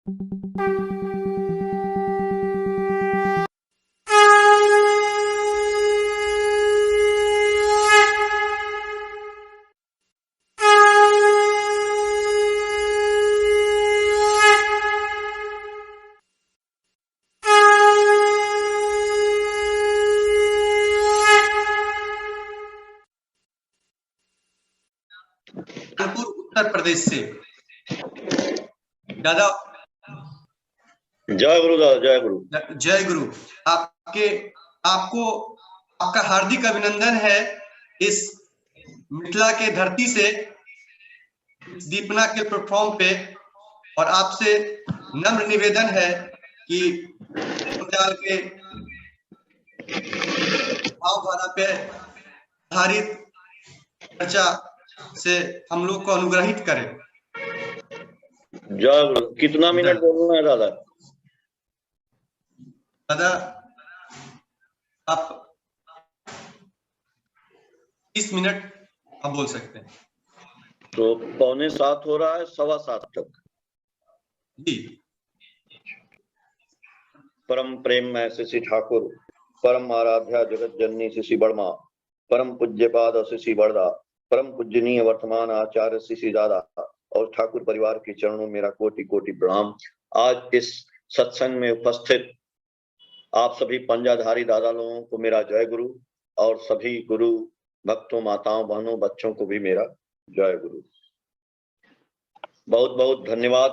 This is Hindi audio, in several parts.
कानपुर उत्तर प्रदेश से दादा। जय गुरु दादा, जय गुरु। जय गुरु। आपको आपका हार्दिक अभिनंदन है इस मिथिला के धरती से दीपना के प्लेटफॉर्म पे, और आपसे नम्र निवेदन है कि के भावधारा पे आधारित चर्चा से हम लोग को अनुग्रहित करें। जय गुरु। कितना मिनट बोलना है दादा? दादा आप 30 मिनट आप बोल सकते हैं। तो 6:45 हो रहा है, 7:15 तक जी। परम प्रेम में शिशि ठाकुर, परम आराध्या जगत जननी शिशि वर्मा, परम पूज्य पाद शिशि बरदा, परम पूजनीय वर्तमान आचार्य शिशि दादा और ठाकुर परिवार के चरणों में मेरा कोटि कोटि प्रणाम। आज इस सत्संग में उपस्थित आप सभी पंजाधारी दादा लोगों को मेरा जय गुरु, और सभी गुरु भक्तों, माताओं, बहनों, बच्चों को भी मेरा जय गुरु। बहुत बहुत धन्यवाद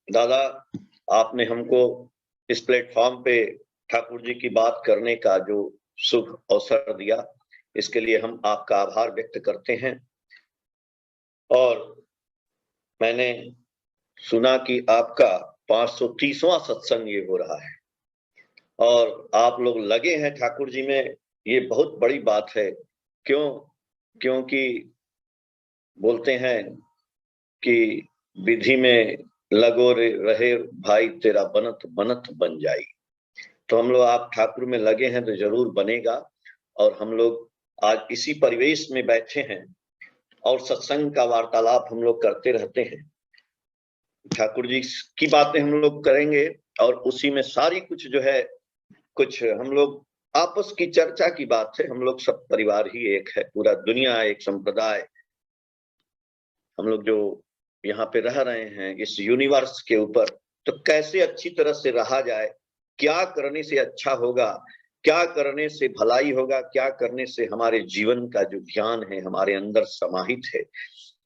दादा, आपने हमको इस प्लेटफॉर्म पे ठाकुर जी की बात करने का जो शुभ अवसर दिया, इसके लिए हम आपका आभार व्यक्त करते हैं। और मैंने सुना कि आपका 530वां सत्संग ये हो रहा है और आप लोग लगे हैं ठाकुर जी में, ये बहुत बड़ी बात है। क्योंकि बोलते हैं कि विधि में लगो रहे भाई तेरा बनत बनत बन जाई। तो हम लोग आप ठाकुर में लगे हैं तो जरूर बनेगा। और हम लोग आज इसी परिवेश में बैठे हैं और सत्संग का वार्तालाप हम लोग करते रहते हैं। ठाकुर जी की बातें हम लोग करेंगे और उसी में सारी कुछ जो है, कुछ हम लोग आपस की चर्चा की बात है। हम लोग सब परिवार ही एक है, पूरा दुनिया एक संप्रदाय। हम लोग जो यहाँ पे रह रहे हैं इस यूनिवर्स के ऊपर, तो कैसे अच्छी तरह से रहा जाए, क्या करने से अच्छा होगा, क्या करने से भलाई होगा, क्या करने से हमारे जीवन का जो ज्ञान है हमारे अंदर समाहित है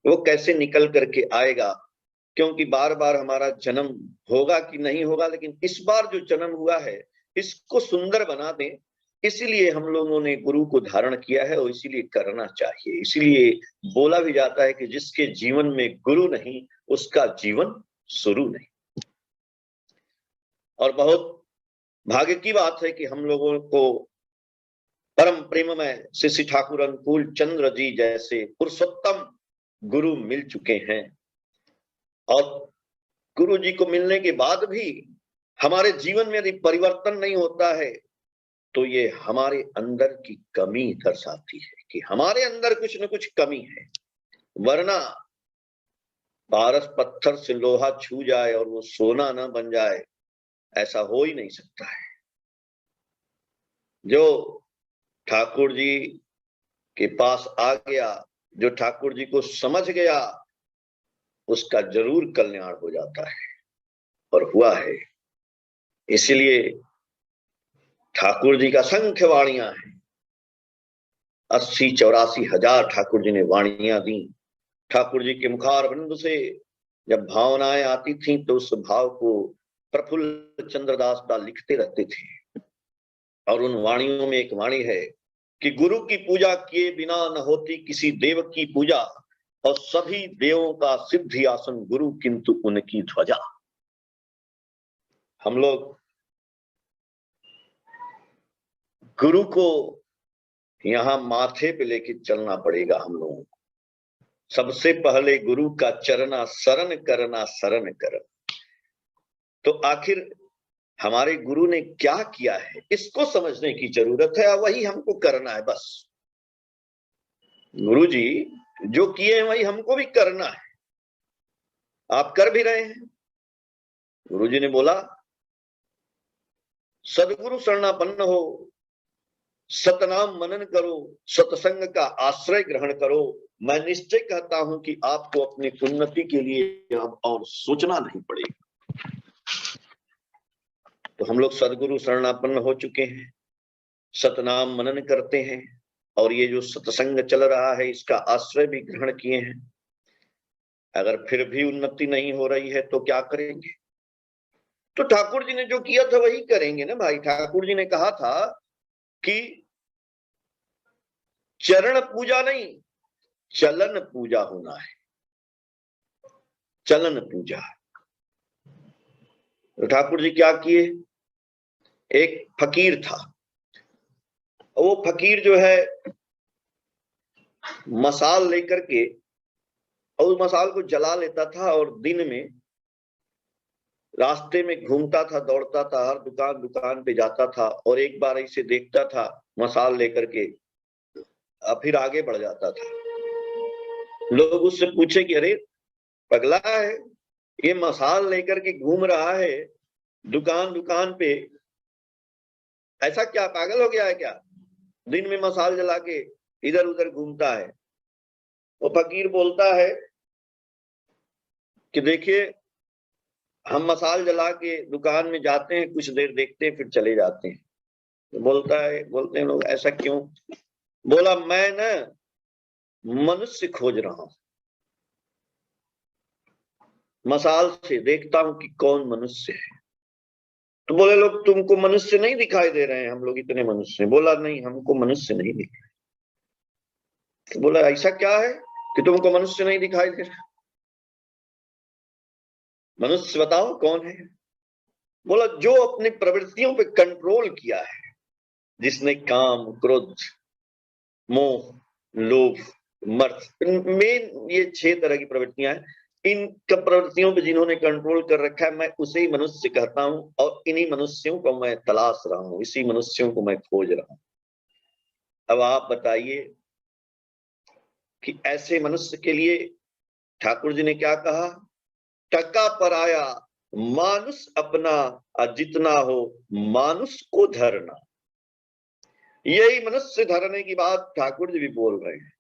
वो कैसे निकल करके आएगा। क्योंकि बार बार हमारा जन्म होगा कि नहीं होगा, लेकिन इस बार जो जन्म हुआ है इसको सुंदर बना दें, इसीलिए हम लोगों ने गुरु को धारण किया है और इसीलिए करना चाहिए। इसीलिए बोला भी जाता है कि जिसके जीवन में गुरु नहीं उसका जीवन शुरू नहीं। और बहुत भाग्य की बात है कि हम लोगों को परम प्रेम में शिशि ठाकुर अनुकूल चंद्र जी जैसे पुरुषोत्तम गुरु मिल चुके हैं। और गुरु जी को मिलने के बाद भी हमारे जीवन में यदि परिवर्तन नहीं होता है तो ये हमारे अंदर की कमी दर्शाती है कि हमारे अंदर कुछ न कुछ कमी है। वरना पारस पत्थर से लोहा छू जाए और वो सोना न बन जाए, ऐसा हो ही नहीं सकता है। जो ठाकुर जी के पास आ गया, जो ठाकुर जी को समझ गया, उसका जरूर कल्याण हो जाता है और हुआ है। इसलिए ठाकुर जी का असंख्य वाणियां हैं, 80-84 हजार ठाकुर जी ने वाणियां दी। ठाकुर जी के मुखार बिंदु से जब भावनाएं आती थीं तो उस भाव को प्रफुल्ल चंद्रदास दा लिखते रहते थे। और उन वाणियों में एक वाणी है कि गुरु की पूजा किए बिना न होती किसी देव की पूजा, और सभी देवों का सिद्धि आसन गुरु किंतु उनकी ध्वजा। हम लोग गुरु को यहाँ माथे पे लेके चलना पड़ेगा। हम लोगों को सबसे पहले गुरु का चरना शरण करना, शरण करना। तो आखिर हमारे गुरु ने क्या किया है इसको समझने की जरूरत है, और वही हमको करना है। बस गुरु जी जो किए हैं वही हमको भी करना है। आप कर भी रहे हैं। गुरुजी ने बोला, सदगुरु शरणापन्न हो, सतनाम मनन करो, सत्संग का आश्रय ग्रहण करो। मैं निश्चय कहता हूं कि आपको अपनी उन्नति के लिए अब और सोचना नहीं पड़ेगा। तो हम लोग सदगुरु शरणापन्न हो चुके हैं, सतनाम मनन करते हैं, और ये जो सत्संग चल रहा है इसका आश्रय भी ग्रहण किए हैं। अगर फिर भी उन्नति नहीं हो रही है तो क्या करेंगे? तो ठाकुर जी ने जो किया था वही करेंगे ना भाई। ठाकुर जी ने कहा था कि चरण पूजा नहीं, चलन पूजा होना है, चलन पूजा। तो ठाकुर जी क्या किए? एक फकीर था, वो फकीर जो है मसाल लेकर के और उस मसाल को जला लेता था, और दिन में रास्ते में घूमता था, दौड़ता था, हर दुकान दुकान पे जाता था, और एक बार इसे देखता था मसाल लेकर के, फिर आगे बढ़ जाता था। लोग उससे पूछे कि अरे पगला है, ये मसाल लेकर के घूम रहा है दुकान दुकान पे, ऐसा क्या पागल हो गया है क्या? दिन में मसाल जला के इधर उधर घूमता है। वो फकीर बोलता है कि देखिए, हम मसाल जला के दुकान में जाते हैं, कुछ देर देखते हैं, फिर चले जाते हैं। तो बोलते हैं लोग, ऐसा क्यों? बोला, मैं ना मनुष्य खोज रहा हूं, मसाल से देखता हूं कि कौन मनुष्य है। तो बोले लोग, तुमको मनुष्य नहीं दिखाई दे रहे हैं, हम लोग इतने मनुष्य हैं। बोला, नहीं, हमको मनुष्य नहीं दिख रहे। तो बोला, ऐसा क्या है कि तुमको मनुष्य नहीं दिखाई दे रहा? मनुष्य बताओ कौन है? बोला, जो अपनी प्रवृत्तियों पे कंट्रोल किया है, जिसने काम, क्रोध, मोह, लोभ, मर्द, मेन ये 6 तरह की प्रवृत्तियां हैं। इन प्रवृत्तियों पे जिन्होंने कंट्रोल कर रखा है, मैं उसे ही मनुष्य कहता हूं, और इन्हीं मनुष्यों को मैं तलाश रहा हूं, इसी मनुष्यों को मैं खोज रहा हूं। अब आप बताइए कि ऐसे मनुष्य के लिए ठाकुर जी ने क्या कहा? टका पराया मानुष अपना, जितना हो मानुष को धरना। यही मनुष्य धरने की बात ठाकुर जी भी बोल रहे हैं।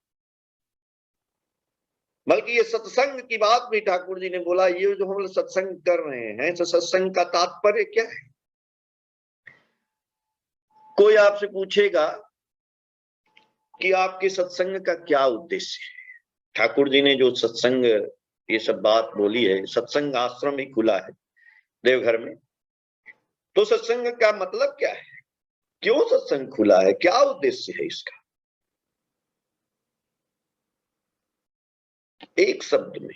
बल्कि ये सत्संग की बात भी ठाकुर जी ने बोला। ये जो हम लोग सत्संग कर रहे हैं, तो सत्संग का तात्पर्य क्या है? कोई आपसे पूछेगा कि आपके सत्संग का क्या उद्देश्य है? ठाकुर जी ने जो सत्संग ये सब बात बोली है, सत्संग आश्रम ही खुला है देवघर में, तो सत्संग का मतलब क्या है? क्यों सत्संग खुला है? क्या उद्देश्य है इसका? एक शब्द में,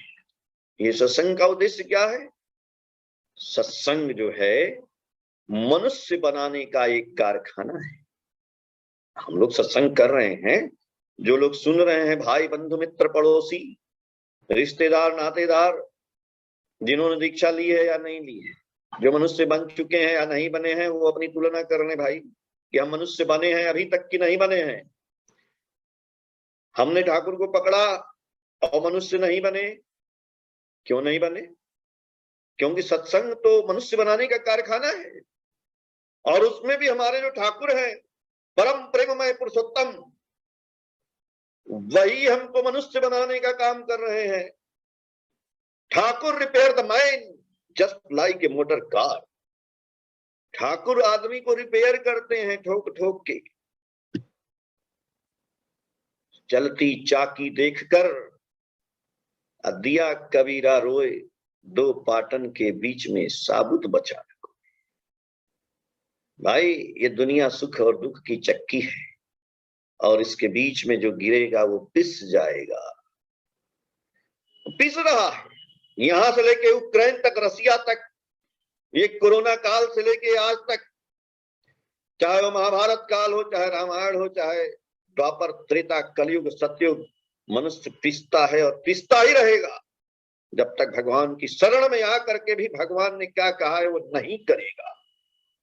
ये सत्संग का उद्देश्य क्या है? सत्संग जो है मनुष्य बनाने का एक कारखाना है। हम लोग सत्संग कर रहे हैं, जो लोग सुन रहे हैं, भाई बंधु मित्र पड़ोसी रिश्तेदार नातेदार, जिन्होंने दीक्षा ली है या नहीं ली है, जो मनुष्य बन चुके हैं या नहीं बने हैं, वो अपनी तुलना कर रहे भाई कि हम मनुष्य बने हैं अभी तक कि नहीं बने हैं। हमने ठाकुर को पकड़ा और मनुष्य नहीं बने। क्यों नहीं बने? क्योंकि सत्संग तो मनुष्य बनाने का कारखाना है, और उसमें भी हमारे जो ठाकुर हैं, परम प्रेममय पुरुषोत्तम, वही हमको मनुष्य बनाने का काम कर रहे हैं। Thakur repair the mind just like a motor car. Thakur आदमी को रिपेयर करते हैं ठोक ठोक के। चलती चाकी देखकर दिया कबीरा रोए, 2 पाटन के बीच में साबुत बचा। भाई, ये दुनिया सुख और दुख की चक्की है, और इसके बीच में जो गिरेगा वो पिस जाएगा। पिस रहा है, यहां से लेके यूक्रेन तक, रसिया तक, ये कोरोना काल से लेके आज तक, चाहे वो महाभारत काल हो, चाहे रामायण हो, चाहे द्वापर त्रेता कलयुग सतयुग, मनुष्य पिसता है और पिसता ही रहेगा जब तक भगवान की शरण में आकर के भी भगवान ने क्या कहा है वो नहीं करेगा।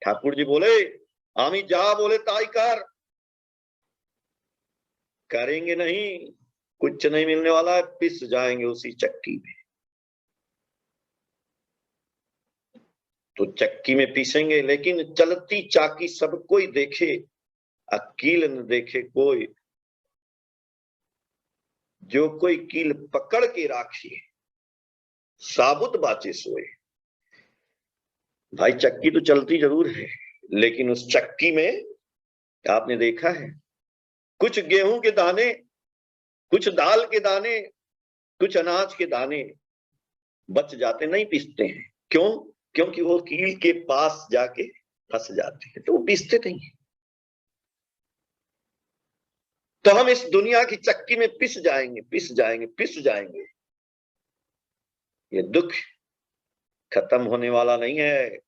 ठाकुर जी बोले, आमी जा बोले ताई कर, करेंगे नहीं, कुछ नहीं मिलने वाला है, पिस जाएंगे उसी चक्की में। तो चक्की में पीसेंगे, लेकिन चलती चाकी सब कोई देखे, अकील न देखे कोई। जो कोई कील पकड़ के राखी, साबुत बाचे सोए। भाई चक्की तो चलती जरूर है, लेकिन उस चक्की में आपने देखा है, कुछ गेहूं के दाने, कुछ दाल के दाने, कुछ अनाज के दाने बच जाते, नहीं पीसते हैं। क्यों? क्योंकि वो कील के पास जाके फंस जाते हैं, तो वो पीसते नहीं है। तो हम इस दुनिया की चक्की में पिस जाएंगे, पिस जाएंगे, पिस जाएंगे। ये दुख खत्म होने वाला नहीं है।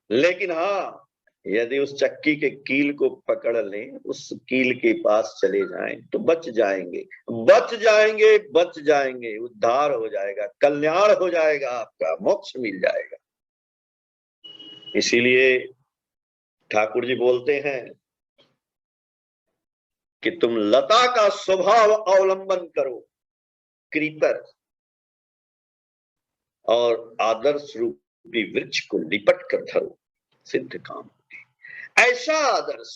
लेकिन हाँ, यदि उस चक्की के कील को पकड़ लें, उस कील के पास चले जाएं, तो बच जाएंगे, बच जाएंगे, बच जाएंगे। उद्धार हो जाएगा, कल्याण हो जाएगा, आपका मोक्ष मिल जाएगा। इसीलिए ठाकुर जी बोलते हैं कि तुम लता का स्वभाव अवलंबन करो, क्रीपर, और आदर्श रूपी वृक्ष को लिपट कर धरो, सिद्ध काम। ऐसा आदर्श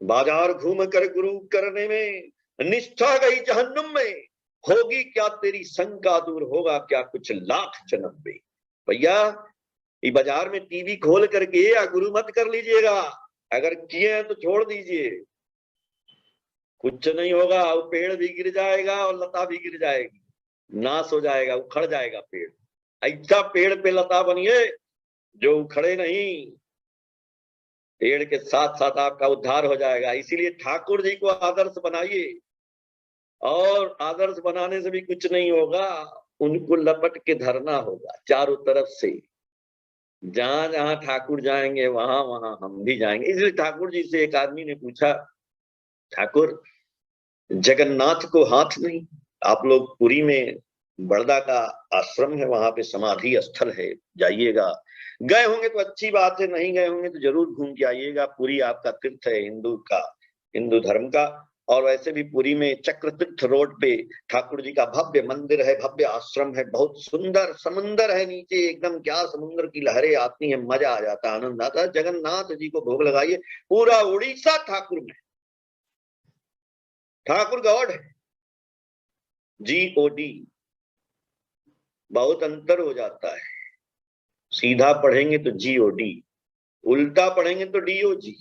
बाजार घूम कर गुरु करने में, निष्ठा गई जहन्नुम में, होगी क्या तेरी शंका दूर, होगा क्या कुछ लाख जन्म में। भैया ये बाजार में टीवी खोल करके या गुरु मत कर लीजिएगा, अगर किए हैं तो छोड़ दीजिए, कुछ नहीं होगा। वो पेड़ भी गिर जाएगा और लता भी गिर जाएगी, नाश हो जाएगा, उखड़ जाएगा पेड़। ऐसा पेड़ पे लता बनिए जो उखड़े नहीं, पेड़ के साथ साथ आपका उद्धार हो जाएगा। इसीलिए ठाकुर जी को आदर्श बनाइए, और आदर्श बनाने से भी कुछ नहीं होगा, उनको लपट के धरना होगा चारों तरफ से। जहां जहां ठाकुर जाएंगे वहां वहां हम भी जाएंगे। इसलिए ठाकुर जी से एक आदमी ने पूछा, ठाकुर जगन्नाथ को हाथ नहीं, आप लोग पुरी में बड़दा का आश्रम है, वहां पे समाधि स्थल है, जाइएगा। गए होंगे तो अच्छी बात है, नहीं गए होंगे तो जरूर घूम के आइएगा। पुरी आपका तीर्थ है, हिंदू का, हिंदू धर्म का। और वैसे भी पुरी में चक्र तीर्थ रोड पे ठाकुर जी का भव्य मंदिर है, भव्य आश्रम है, बहुत सुंदर समुंदर है नीचे एकदम, क्या समुद्र की लहरें आती हैं, मजा आ जाता है, आनंद आता है। जगन्नाथ जी को भोग लगाइए। पूरा उड़ीसा ठाकुर में, ठाकुर गॉड है, GOD, बहुत अंतर हो जाता है। सीधा पढ़ेंगे तो GOD, उल्टा पढ़ेंगे तो DOG।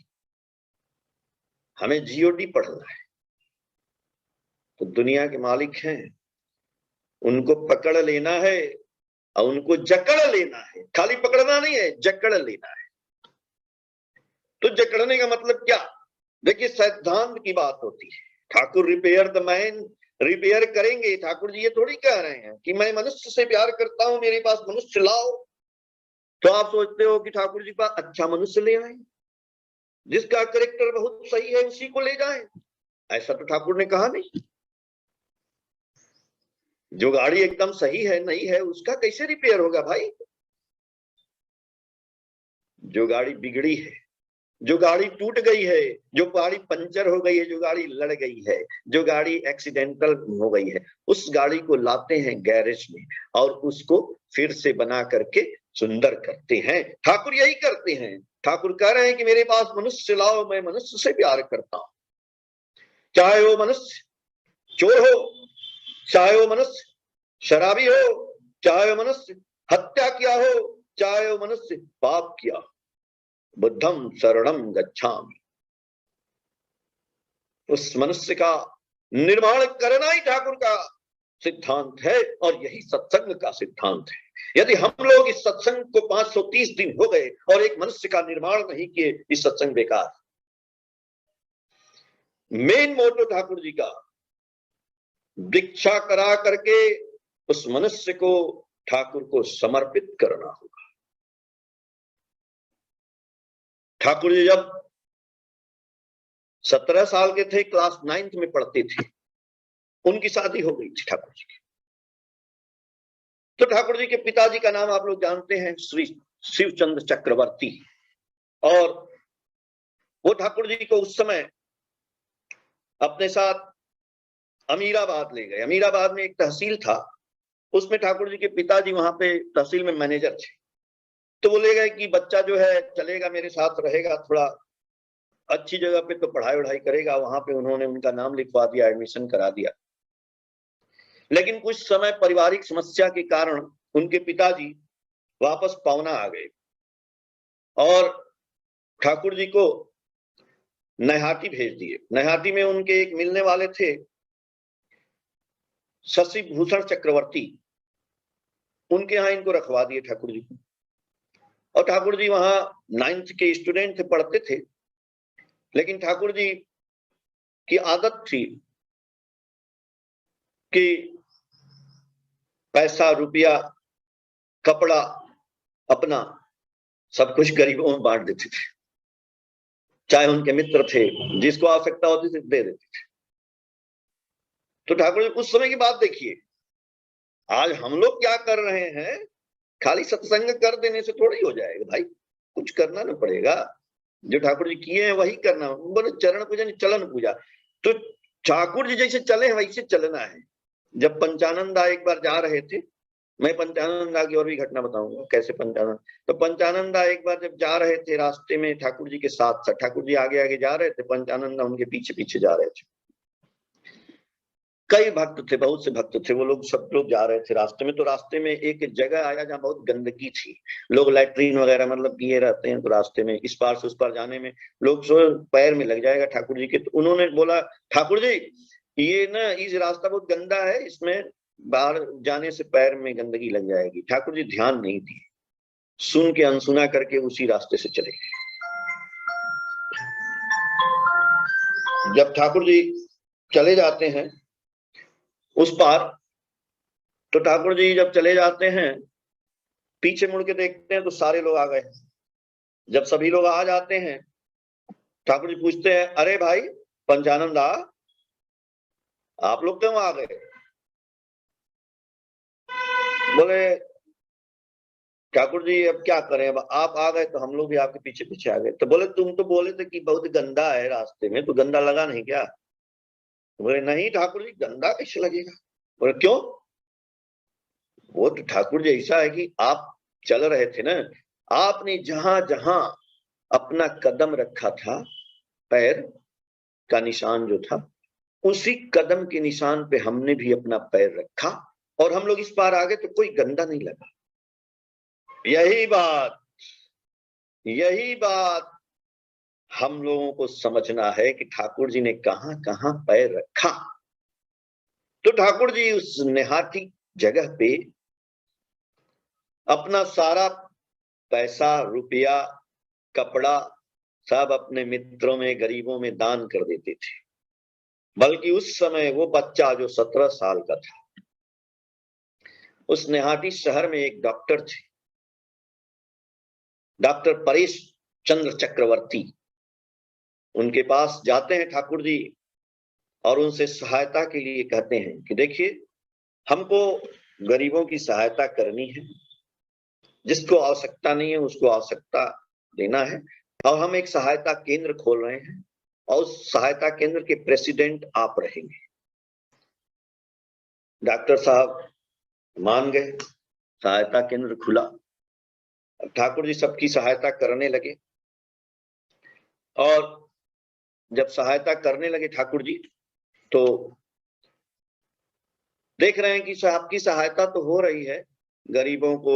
हमें GOD पढ़ना है। तो दुनिया के मालिक हैं, उनको पकड़ लेना है और उनको जकड़ लेना है। खाली पकड़ना नहीं है, जकड़ लेना है। तो जकड़ने का मतलब क्या? देखिए, सिद्धांत की बात होती है। Thakur repair the man, repair करेंगे। ठाकुर जी ये थोड़ी कह रहे हैं कि मैं मनुष्य से प्यार करता हूं, मेरे पास मनुष्य लाओ। तो आप सोचते हो कि ठाकुर जी का अच्छा मनुष्य ले आए, जिसका कैरेक्टर बहुत सही है उसी को ले जाएं। ऐसा तो ठाकुर ने कहा नहीं। जो गाड़ी एकदम सही है, नई है, उसका कैसे रिपेयर होगा भाई? जो गाड़ी बिगड़ी है, जो गाड़ी टूट गई है, जो गाड़ी पंचर हो गई है, जो गाड़ी लड़ गई है, जो गाड़ी एक्सीडेंटल हो गई है, उस गाड़ी को लाते हैं गैरेज में और उसको फिर से बना करके सुंदर करते हैं। ठाकुर यही करते हैं। ठाकुर कह रहे हैं कि मेरे पास मनुष्य लाओ, मैं मनुष्य से प्यार करता हूं। चाहे वो मनुष्य चोर हो, चाहे वो मनुष्य शराबी हो, चाहे वो मनुष्य हत्या किया हो, चाहे वो मनुष्य पाप किया, बुद्धम शरणम गच्छामि। उस मनुष्य का निर्माण करना ही ठाकुर का सिद्धांत है, और यही सत्संग का सिद्धांत है। यदि हम लोग इस सत्संग को 530 दिन हो गए और एक मनुष्य का निर्माण नहीं किए, इस सत्संग बेकार। मेन मोटो ठाकुर जी का, दीक्षा करा करके उस मनुष्य को ठाकुर को समर्पित करना होगा। ठाकुर जी जब 17 साल के थे, क्लास 9th में पढ़ते थे, उनकी शादी हो गई थी ठाकुर जी की। तो ठाकुर जी के पिताजी का नाम आप लोग जानते हैं, श्री शिवचंद्र चक्रवर्ती। और वो ठाकुर जी को उस समय अपने साथ अमीराबाद ले गए। अमीराबाद में एक तहसील था, उसमें ठाकुर जी के पिताजी वहां पे तहसील में मैनेजर थे। तो बोले गए कि बच्चा जो है चलेगा, मेरे साथ रहेगा, थोड़ा अच्छी जगह पे तो पढ़ाई वढ़ाई करेगा। वहां पे उन्होंने उनका नाम लिखवा दिया, एडमिशन करा दिया। लेकिन कुछ समय पारिवारिक समस्या के कारण उनके पिताजी वापस पावना आ गए और ठाकुर जी को नैहाटी भेज दिए। नैहाटी में उनके एक मिलने वाले थे शशि भूषण चक्रवर्ती, उनके यहाँ इनको रखवा दिए ठाकुर जी को। और ठाकुर जी वहां 9th के स्टूडेंट थे, पढ़ते थे। लेकिन ठाकुर जी की आदत थी कि पैसा, रुपया, कपड़ा अपना सब कुछ गरीबों में बांट देते थे। चाहे उनके मित्र थे, जिसको आवश्यकता होती थी दे देते थे। तो ठाकुर जी उस समय की बात देखिए, आज हम लोग क्या कर रहे हैं, खाली सत्संग कर देने से थोड़ी हो जाएगा भाई, कुछ करना ना पड़ेगा। जो ठाकुर जी किए हैं वही करना। बोले चरण पूजा नहीं, चलन पूजा। तो ठाकुर जी जैसे चले हैं वैसे चलना है। जब पंचानंदा एक बार जा रहे थे, मैं पंचानंदा की और भी घटना बताऊंगा कैसे पंचानंद। तो पंचानंदा एक बार जब जा रहे थे, रास्ते में ठाकुर जी के साथ साथ, ठाकुर जी आगे आगे जा रहे थे, पंचानंदा उनके पीछे पीछे जा रहे थे। कई भक्त थे, बहुत से भक्त थे, वो लोग सब लोग जा रहे थे रास्ते में। तो रास्ते में एक जगह आया जहाँ बहुत गंदगी थी, लोग लैट्रीन वगैरह मतलब किए रहते हैं। तो रास्ते में इस पार से उस पार जाने में लोग सो पैर में लग जाएगा ठाकुर जी के। तो उन्होंने बोला, ठाकुर जी ये ना इस रास्ता बहुत गंदा है, इसमें बाहर जाने से पैर में गंदगी लग जाएगी। ठाकुर जी ध्यान नहीं दिए, सुन के अनसुना करके उसी रास्ते से चले गए। जब ठाकुर जी चले जाते हैं उस पार, तो ठाकुर जी जब चले जाते हैं पीछे मुड़ के देखते हैं तो सारे लोग आ गए। जब सभी लोग आ जाते हैं, ठाकुर जी पूछते हैं, अरे भाई पंचानंदा, आप लोग क्यों आ गए? बोले ठाकुर जी अब क्या करें, अब आप आ गए तो हम लोग भी आपके पीछे पीछे आ गए। तो बोले तुम तो बोले थे कि बहुत गंदा है रास्ते में, तो गंदा लगा नहीं क्या? बोले नहीं ठाकुर जी, गंदा कैसे लगेगा? बोले क्यों? वो तो ठाकुर जी ऐसा है कि आप चल रहे थे ना, आपने जहां जहां अपना कदम रखा था, पैर का निशान जो था, उसी कदम के निशान पे हमने भी अपना पैर रखा और हम लोग इस पार आ गए, तो कोई गंदा नहीं लगा। यही बात हम लोगों को समझना है कि ठाकुर जी ने कहां कहां पैर रखा। तो ठाकुर जी उस नेहाटी जगह पे अपना सारा पैसा, रुपया, कपड़ा सब अपने मित्रों में, गरीबों में दान कर देते थे। बल्कि उस समय वो बच्चा जो 17 साल का था, उस नेहाटी शहर में एक डॉक्टर थे, डॉक्टर परेश चंद्र चक्रवर्ती। उनके पास जाते हैं ठाकुर जी और उनसे सहायता के लिए कहते हैं कि देखिए, हमको गरीबों की सहायता करनी है, जिसको आवश्यकता नहीं है उसको आवश्यकता देना है। और हम एक सहायता केंद्र खोल रहे हैं और उस सहायता केंद्र के प्रेसिडेंट आप रहेंगे। डॉक्टर साहब मान गए, सहायता केंद्र खुला। ठाकुर जी सबकी सहायता करने लगे और जब सहायता करने लगे ठाकुर जी, तो देख रहे हैं कि सबकी सहायता तो हो रही है, गरीबों को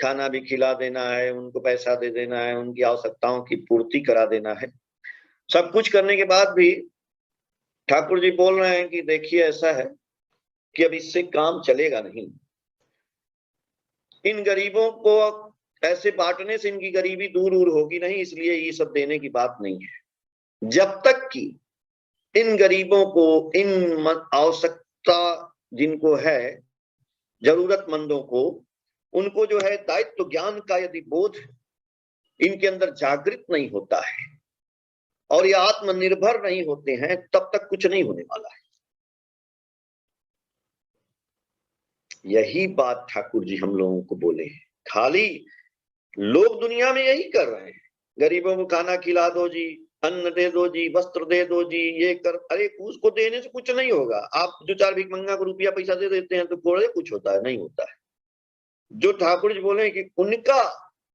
खाना भी खिला देना है, उनको पैसा दे देना है, उनकी आवश्यकताओं की पूर्ति करा देना है। सब कुछ करने के बाद भी ठाकुर जी बोल रहे हैं कि देखिए ऐसा है कि अब इससे काम चलेगा नहीं। इन गरीबों को ऐसे बांटने से इनकी गरीबी दूर दूर होगी नहीं, इसलिए ये सब देने की बात नहीं है। जब तक कि इन गरीबों को, इन आवश्यकता जिनको है, जरूरतमंदों को, उनको जो है दायित्व ज्ञान का यदि बोध इनके अंदर जागृत नहीं होता है और ये आत्मनिर्भर नहीं होते हैं, तब तक कुछ नहीं होने वाला है। यही बात ठाकुर जी हम लोगों को बोले हैं। खाली लोग दुनिया में यही कर रहे हैं, गरीबों को खाना खिला दो जी, अन्न दे दो जी, वस्त्र दे दो जी, ये कर, अरे उसको देने से कुछ नहीं होगा। आप दो चार भिखमंगा को रुपया पैसा दे देते हैं तो थोड़े कुछ होता है, नहीं होता है। जो ठाकुर जी बोले कि उनका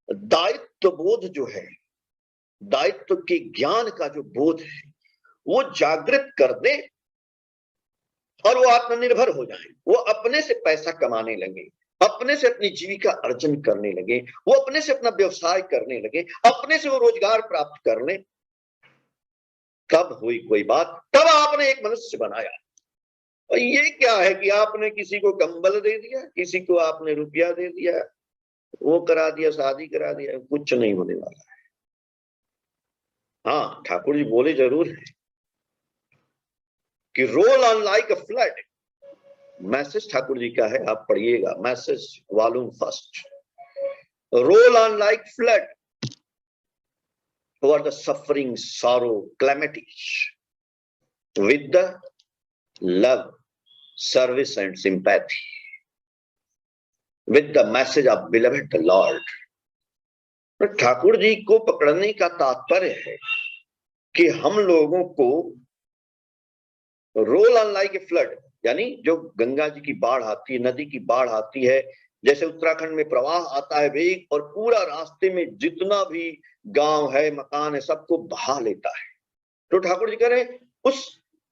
दायित्व बोध जो है, दायित्व के ज्ञान का जो बोध है वो जागृत कर दे और वो आत्मनिर्भर हो जाए, वो अपने से पैसा कमाने लगे, अपने से अपनी जीविका अर्जन करने लगे, वो अपने से अपना व्यवसाय करने लगे, अपने से वो रोजगार प्राप्त कर ले, तब हुई कोई बात, तब आपने एक मनुष्य बनाया। और ये क्या है कि आपने किसी को कंबल दे दिया, किसी को आपने रुपया दे दिया, वो करा दिया, शादी करा दिया, कुछ नहीं होने वाला है। हाँ, ठाकुर जी बोले जरूर है कि roll on like a flood. Message Thakur ji का है, आप पढ़िएगा, message volume first. Roll on like flood over the suffering, sorrow, calamities with the love, service and sympathy, with the message of beloved the Lord। Thakur ji को पकड़ने का तात्पर्य है कि हम लोगों को roll on like a flood, यानी जो गंगा जी की बाढ़ आती है, नदी की बाढ़ आती है, जैसे उत्तराखंड में प्रवाह आता है वेग और पूरा रास्ते में जितना भी गांव है, मकान है, सबको बहा लेता है। तो ठाकुर जी कह रहे हैं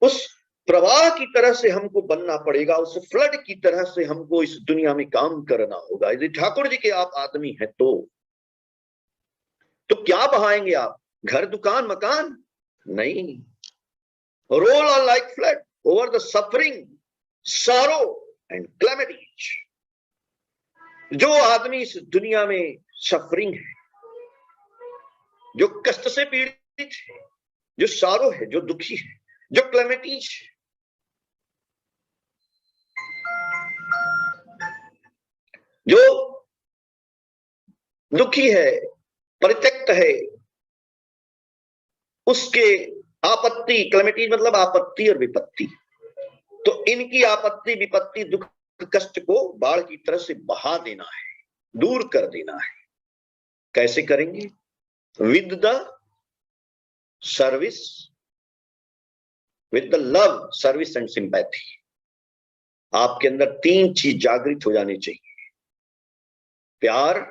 उस प्रवाह की तरह से हमको बनना पड़ेगा, उस फ्लड की तरह से हमको इस दुनिया में काम करना होगा। यदि ठाकुर जी के आप आदमी हैं तो क्या बहाएंगे आप? घर, दुकान, मकान? नहीं। Role on like flood over the suffering, sorrow and calamities। जो आदमी इस दुनिया में सफरिंग है, जो कष्ट से पीड़ित है, जो सारो है, जो दुखी है, जो क्लेमिटीज है, जो दुखी है, परित्यक्त है, उसके आपत्ति, क्लेमिटीज मतलब आपत्ति और विपत्ति, तो इनकी आपत्ति, विपत्ति, दुख, कष्ट को बाढ़ की तरह से बहा देना है, दूर कर देना है। कैसे करेंगे? With the service, with the love, service and sympathy. आपके अंदर तीन चीज जागृत हो जानी चाहिए: प्यार,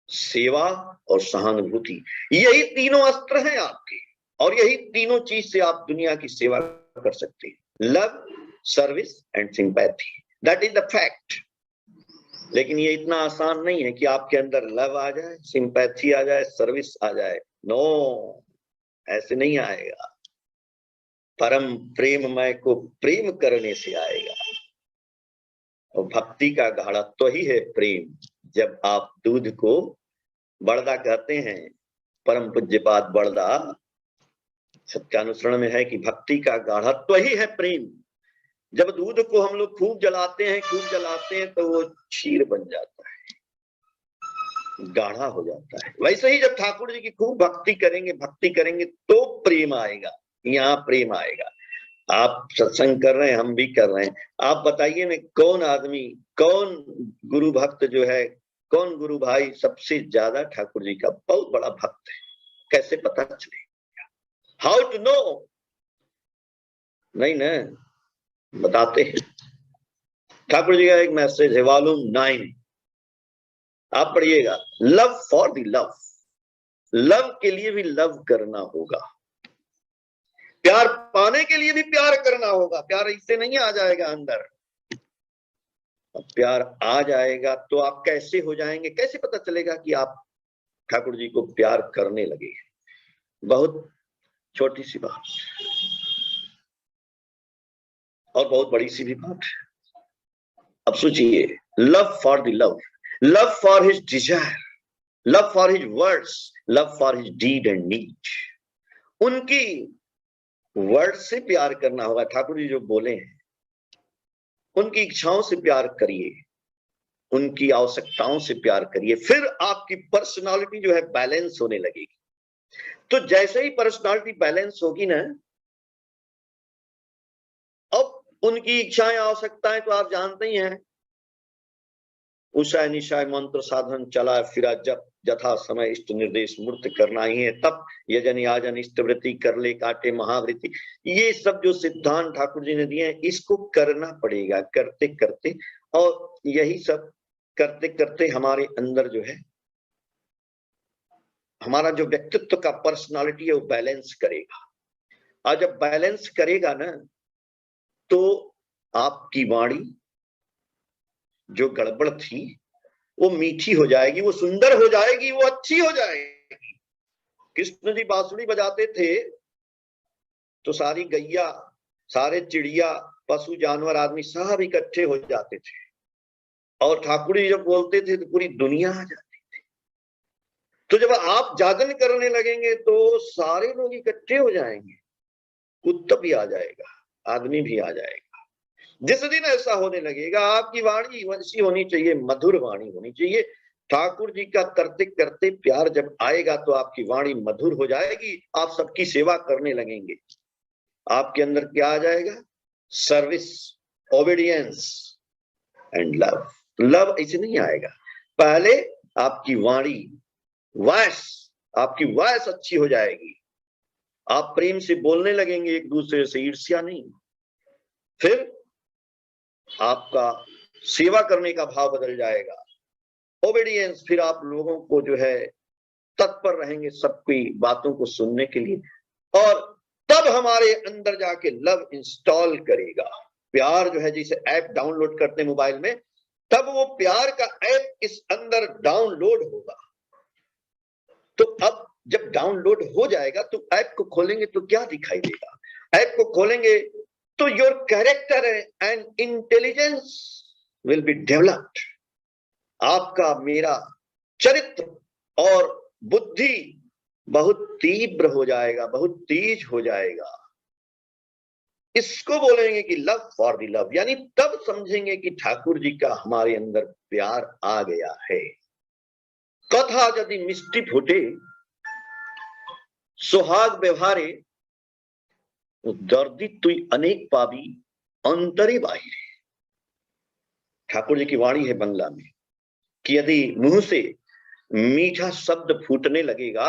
सेवा और सहानुभूति। यही तीनों अस्त्र हैं आपके, और यही तीनों चीज से आप दुनिया की सेवा कर सकते हैं। Love, service and sympathy, that is the fact. लेकिन ये इतना आसान नहीं है कि आपके अंदर लव आ जाए, सिंपैथी आ जाए, सर्विस आ जाए। नो, ऐसे नहीं आएगा। परम प्रेममय को प्रेम करने से आएगा। और भक्ति का गाढ़त्व तो ही है प्रेम। जब आप दूध को, बड़दा कहते हैं परम पूज्यपाद बड़दा, सत्यानुसरण में है कि भक्ति का गाढ़त्व तो ही है प्रेम। जब दूध को हम लोग खूब जलाते हैं तो वो क्षीर बन जाता है, गाढ़ा हो जाता है। वैसे ही जब ठाकुर जी की खूब भक्ति करेंगे तो प्रेम आएगा, यहाँ प्रेम आएगा। आप सत्संग कर रहे हैं, हम भी कर रहे हैं। आप बताइए ना, कौन आदमी, कौन गुरु भक्त जो है, कौन गुरु भाई सबसे ज्यादा ठाकुर जी का बहुत बड़ा भक्त है? कैसे पता चलेगा? How to know? नहीं ना, बताते हैं। ठाकुर जी का एक मैसेज है, वॉल्यूम 9, आप पढ़िएगा। Love for the love, love के लिए भी लव करना होगा, प्यार पाने के लिए भी प्यार करना होगा। प्यार इससे नहीं आ जाएगा अंदर। अब प्यार आ जाएगा तो आप कैसे हो जाएंगे? कैसे पता चलेगा कि आप ठाकुर जी को प्यार करने लगे? बहुत छोटी सी बात और बहुत बड़ी सी भी बात है। अब सोचिए, love for the love, love for his desire, love for his words, love for his deed and need. उनकी वर्ड से प्यार करना होगा। ठाकुर जी जो बोले हैं, उनकी इच्छाओं से प्यार करिए, उनकी आवश्यकताओं से प्यार करिए, फिर आपकी पर्सनालिटी जो है बैलेंस होने लगेगी। तो जैसे ही पर्सनालिटी बैलेंस होगी ना, अब उनकी इच्छाएं, आवश्यकताएं तो आप जानते ही हैं, उषा निशाय मंत्र साधन चला फिरा, जब यथा समय इष्ट निर्देश मूर्त करना ही है, तब यजन याजन इष्टवृत्ति कर ले काटे महावृत्ति। ये सब जो सिद्धांत ठाकुर जी ने दिए हैं, इसको करना पड़ेगा करते करते, और यही सब करते करते हमारे अंदर जो है हमारा जो व्यक्तित्व का पर्सनालिटी है वो बैलेंस करेगा। और जब बैलेंस करेगा ना, तो आपकी वाणी जो गड़बड़ थी वो मीठी हो जाएगी, वो सुंदर हो जाएगी, वो अच्छी हो जाएगी। कृष्ण जी बांसुरी बजाते थे तो सारी गैया, सारे चिड़िया, पशु जानवर, आदमी सब इकट्ठे हो जाते थे, और ठाकुर जी जब बोलते थे तो पूरी दुनिया आ जाती थी। तो जब आप जागरण करने लगेंगे तो सारे लोग इकट्ठे हो जाएंगे, कुत्ता भी आ जाएगा, आदमी भी आ जाएगा। जिस दिन ऐसा होने लगेगा, आपकी वाणी वैसी होनी चाहिए, मधुर वाणी होनी चाहिए। ठाकुर जी का करते करते प्यार जब आएगा तो आपकी वाणी मधुर हो जाएगी, आप सबकी सेवा करने लगेंगे। आपके अंदर क्या आ जाएगा? Service, obedience and love. Love ऐसे नहीं आएगा, पहले आपकी वाणी, वॉइस, आपकी वॉइस अच्छी हो जाएगी, आप प्रेम से बोलने लगेंगे एक दूसरे से, ईर्ष्या नहीं। फिर आपका सेवा करने का भाव बदल जाएगा, ओबीडियंस, फिर आप लोगों को जो है तत्पर रहेंगे सबकी बातों को सुनने के लिए, और तब हमारे अंदर जाके लव इंस्टॉल करेगा। प्यार जो है, जैसे ऐप डाउनलोड करते हैं मोबाइल में, तब वो प्यार का ऐप इस अंदर डाउनलोड होगा। तो अब जब डाउनलोड हो जाएगा तो ऐप को खोलेंगे तो क्या दिखाई देगा? ऐप को खोलेंगे तो your character and intelligence will be developed. आपका मेरा चरित्र और बुद्धि बहुत तीव्र हो जाएगा, बहुत तेज हो जाएगा। इसको बोलेंगे कि लव फॉर द लव, यानी तब समझेंगे कि ठाकुर जी का हमारे अंदर प्यार आ गया है। कथा यदि मिष्टि फूटे सुहाग व्यवहारे, दर्दी तुई अनेक पावी अंतरे बाहिरे। ठाकुर जी की वाणी है बंगला में कि यदि मुंह से मीठा शब्द फूटने लगेगा,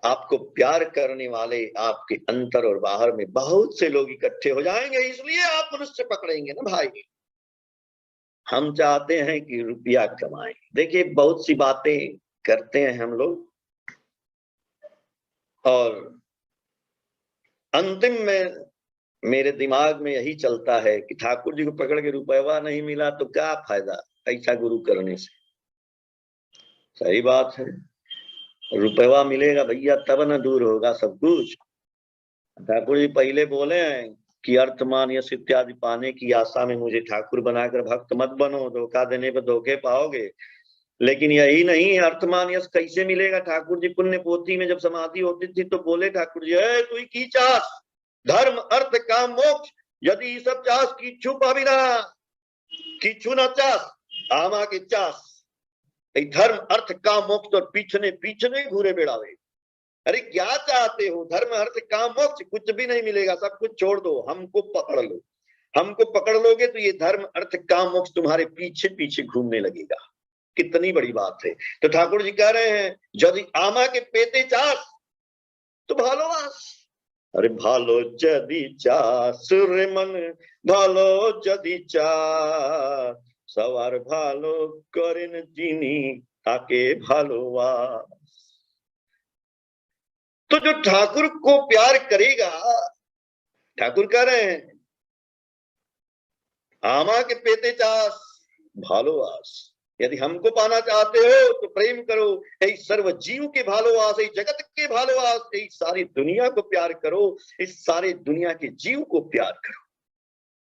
आपको प्यार करने वाले आपके अंतर और बाहर में बहुत से लोग इकट्ठे हो जाएंगे, इसलिए आप मनुष्य पकड़ेंगे ना भाई। हम चाहते हैं कि रुपया कमाएं। देखिए बहुत सी बातें करते हैं हम लोग, और अंतिम में मेरे दिमाग में यही चलता है कि ठाकुर जी को पकड़ के रुपया नहीं मिला तो क्या फायदा ऐसा गुरु करने से। सही बात है, रुपया मिलेगा भैया तब ना दूर होगा सब कुछ। ठाकुर जी पहले बोले हैं कि अर्थमान यश इत्यादि पाने की आशा में मुझे ठाकुर बनाकर भक्त मत बनो, धोखा देने पर धोखे पाओगे। लेकिन यही नहीं, अर्थमान यश कैसे मिलेगा? ठाकुर जी पुण्य पोथी में जब समाधि होती थी तो बोले ठाकुर जी, तू की चास धर्म अर्थ काम मोक्ष, यदि सब चास किच्छु पाबिना, किच्छु न चास आमा की चास। धर्म अर्थ काम मोक्ष और पीछने पीछने घूरे बेड़ावे। अरे क्या चाहते हो? धर्म अर्थ काम मोक्ष, कुछ भी नहीं मिलेगा, सब कुछ छोड़ दो, हमको पकड़ लो। हमको पकड़ लोगे तो ये धर्म अर्थ काम मोक्ष तुम्हारे पीछे पीछे घूमने लगेगा। कितनी बड़ी बात है। तो ठाकुर जी कह रहे हैं यदि आमा के पेते चास तो भालोवास। अरे भालो जदि चास रे मन, भालो जदि चास, सवार भालो करेन जिनी ताके भालोवास। तो जो ठाकुर को प्यार करेगा, ठाकुर कह रहे हैं आमा के पेते चास भालोवास। यदि हमको पाना चाहते हो तो प्रेम करो, यही सर्व जीव के भालोवास, यही जगत के भालोवास, यही सारी दुनिया को प्यार करो, इस सारे दुनिया के जीव को प्यार करो।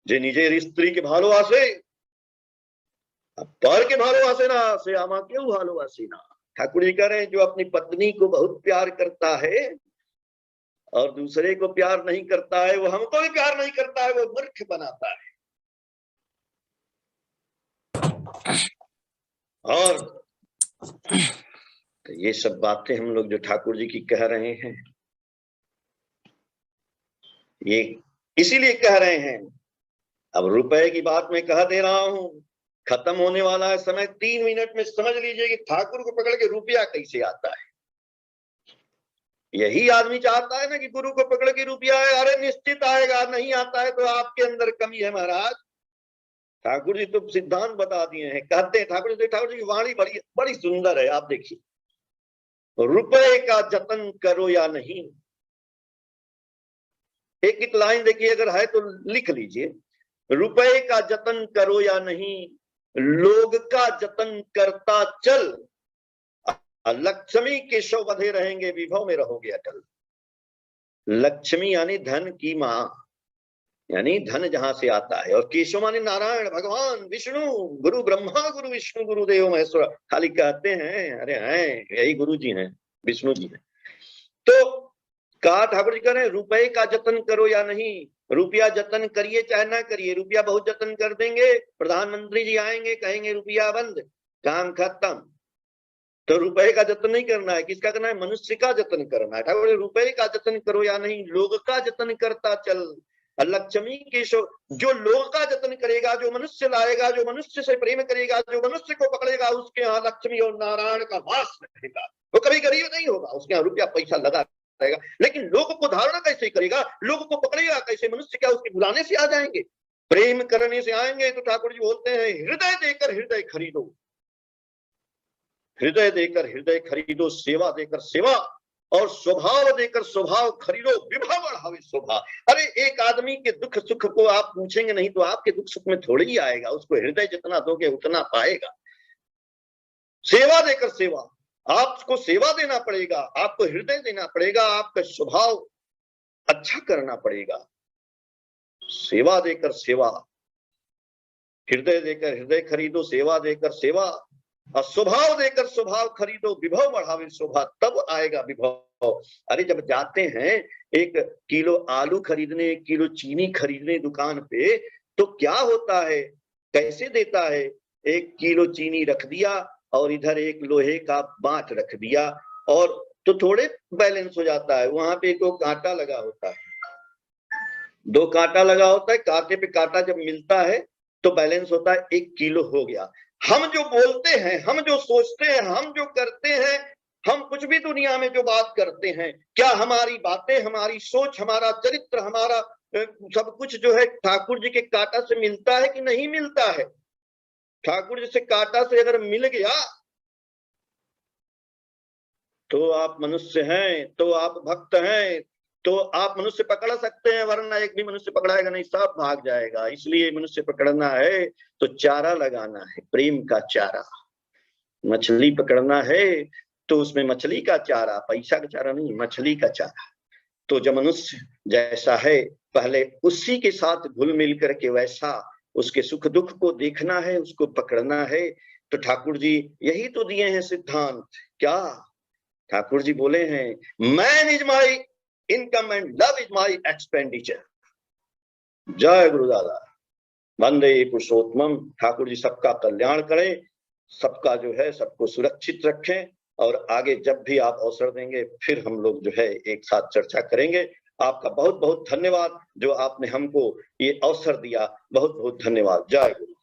जे निजे स्त्री के भालोवासे पर के भालोवासे ना से आमा क्यों भालोवासी ना। ठाकुर जी कह रहे हैं जो अपनी पत्नी को बहुत प्यार करता है और दूसरे को प्यार नहीं करता है, वो हमको भी प्यार नहीं करता है, वो मूर्ख बनाता है। और तो ये सब बातें हम लोग जो ठाकुर जी की कह रहे हैं, ये इसीलिए कह रहे हैं। अब रुपए की बात मैं कह दे रहा हूं खत्म होने वाला है समय। 3 मिनट में समझ लीजिए कि ठाकुर को पकड़ के रुपया कैसे आता है। यही आदमी चाहता है ना कि गुरु को पकड़ के रुपया है, अरे निश्चित आएगा, नहीं आता है तो आपके अंदर कमी है महाराज। ठाकुर जी तो सिद्धांत बता दिए हैं। कहते हैं ठाकुर जी की वाणी बड़ी बड़ी सुंदर है। आप देखिए, रुपए का जतन करो या नहीं। एक एक लाइन देखिए, अगर है तो लिख लीजिए। रुपए का जतन करो या नहीं, लोग का जतन करता चल, लक्ष्मी केशव बंधे रहेंगे, विभव में रहोगे अटल। लक्ष्मी यानी धन की मां, यानी धन जहां से आता है, और केशव माने नारायण, भगवान विष्णु, गुरु ब्रह्मा गुरु विष्णु गुरुदेव महेश्वर। खाली कहते हैं, अरे हैं यही गुरु जी हैं, विष्णु जी हैं। तो कहा ठाकुर जी कह रहे हैं रुपए का जतन करो या नहीं। रुपया जतन करिए चाहे ना करिए, रुपया बहुत जतन कर देंगे, प्रधानमंत्री जी आएंगे कहेंगे रुपया बंद, काम खत्म। तो रुपए का जतन नहीं करना है, किसका करना है? मनुष्य का जतन करना है। ठाकुर रुपए का जतन करो या नहीं, लोग का जतन करता चल, लक्ष्मी केशव। जो लोग का जतन करेगा, जो मनुष्य लाएगा, जो मनुष्य से प्रेम करेगा, जो मनुष्य को पकड़ेगा, उसके यहाँ लक्ष्मी और नारायण का वास रहेगा। वो कभी गरीब नहीं होगा, उसके यहाँ रुपया पैसा लगा रहेगा। लेकिन लोग को धारणा कैसे करेगा, लोग को पकड़ेगा कैसे? मनुष्य क्या उसके बुलाने से आ जाएंगे, प्रेम करने से आएंगे। तो ठाकुर जी बोलते हैं हृदय देकर हृदय खरीदो, हृदय देकर हृदय खरीदो, सेवा देकर सेवा, और स्वभाव देकर स्वभाव खरीदो, विभव बढ़ावे स्वभाव। अरे एक आदमी के दुख सुख को आप पूछेंगे नहीं तो आपके दुख सुख में थोड़ी ही आएगा, उसको हृदय जितना दोगे उतना पाएगा। सेवा देकर सेवा, आपको सेवा देना पड़ेगा, आपको हृदय देना पड़ेगा, आपका स्वभाव अच्छा करना पड़ेगा। सेवा देकर सेवा, हृदय देकर हृदय खरीदो, सेवा देकर सेवा, और स्वभाव देकर स्वभाव खरीदो, विभव बढ़ावे स्वभाव, तब आएगा विभव। अरे जब जाते हैं 1 किलो आलू खरीदने, 1 किलो चीनी खरीदने दुकान पे, तो क्या होता है, कैसे देता है? 1 किलो चीनी रख दिया और इधर 1 लोहे का बांट रख दिया, और तो थोड़े बैलेंस हो जाता है। वहां पे 2 कांटा लगा होता है, 2 कांटा लगा होता है, कांटे पे कांटा जब मिलता है तो बैलेंस होता है, 1 किलो हो गया। हम जो बोलते हैं, हम जो सोचते हैं, हम जो करते हैं, हम कुछ भी दुनिया में जो बात करते हैं, क्या हमारी बातें, हमारी सोच, हमारा चरित्र, हमारा सब कुछ जो है ठाकुर जी के कांटा से मिलता है कि नहीं मिलता है? ठाकुर जी से कांटा से अगर मिल गया तो आप मनुष्य हैं, तो आप भक्त हैं, तो आप मनुष्य पकड़ सकते हैं, वरना एक भी मनुष्य पकड़ाएगा नहीं, सब भाग जाएगा। इसलिए मनुष्य पकड़ना है तो चारा लगाना है, प्रेम का चारा। मछली पकड़ना है तो उसमें मछली का चारा, पैसा का चारा नहीं, मछली का चारा। तो जब मनुष्य जैसा है, पहले उसी के साथ घुल मिल करके वैसा उसके सुख दुख को देखना है, उसको पकड़ना है। तो ठाकुर जी यही तो दिए हैं सिद्धांत। क्या ठाकुर जी बोले हैं, man is my income and love is my expenditure. जय गुरुदादा, वंदे पुरुषोत्तम। ठाकुर जी सबका कल्याण करें, सबका जो है सबको सुरक्षित रखें, और आगे जब भी आप अवसर देंगे फिर हम लोग जो है एक साथ चर्चा करेंगे। आपका बहुत बहुत धन्यवाद जो आपने हमको ये अवसर दिया, बहुत बहुत धन्यवाद। जय गुरु।